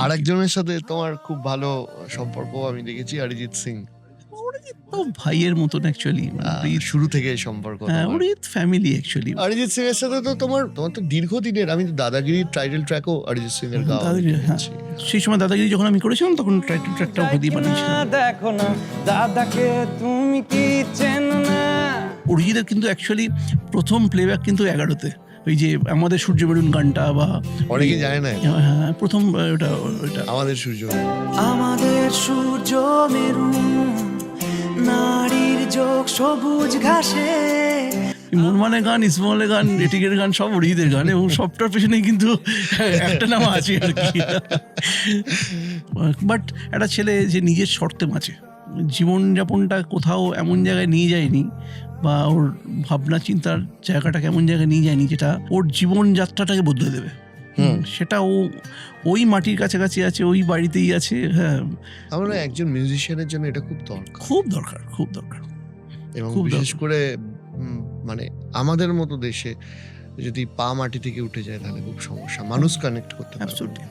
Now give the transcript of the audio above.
আরেকজনের সাথে তোমার খুব ভালো সম্পর্ক আমি দেখেছি, অরিজিৎ সিং। অরিজিৎ তো ভাইয়ের মতন অ্যাকচুয়ালি, শুরু থেকে এই সম্পর্ক হ্যাঁ, তোমার। Arijit family actually. অরিজিৎ সিং এর সাথে তো তোমার তো দীর্ঘদিনের, আমি তো দাদাগিরি টাইটেল ট্র্যাকও অরিজিৎ সিং এর গাওয়া দাদাগিরি, হ্যাঁ। দেখেছি। সেই সময় দাদাগিরি যখন আমি করেছিলাম তখন টাইটেল ট্র্যাকটা ওকে দিয়ে বানিয়েছিলাম। দেখো না দাদাকে তুমি কি চেনো না। অরিজিতের কিন্তু অ্যাকচুয়ালি প্রথম প্লেব্যাক কিন্তু 11তে, ওই যে আমাদের সূর্য মেরুন গানটা, বা অনেকেই জানে না এটা। হ্যাঁ, প্রথম ওটা ওটা আমাদের সূর্য। আমাদের সূর্য মেরুন, নারীর যোগ সবুজ ঘাসে। মনমানের গান, ইসমলের গান, এটিকের গান সব অরিজিতের গান, এবং সবটার পেছনে কিন্তু একটা নাম আছে আর কি। বাট একটা ছেলে যে নিজের শর্তে বাঁচে, জীবনযাপনটা কোথাও এমন জায়গায় নিয়ে যায়নি, বা ওর ভাবনা চিন্তার জায়গাটাকে এমন জায়গায় নিয়ে যায়নি যেটা ওর জীবনযাত্রাটাকে বদলে দেবে। সেটা ও ওই মাটির কাছাকাছি আছে, ওই বাড়িতেই আছে। হ্যাঁ, আমরা একজন মিউজিশিয়ানের জন্য এটা খুব দরকার, খুব দরকার, খুব দরকার। এবং খুব বিশেষ দরকার। করে মানে আমাদের মতো দেশে যদি পা মাটি থেকে উঠে যায় তাহলে খুব সমস্যা, মানুষ কানেক্ট করতে পারে। অ্যাবসলিউটলি।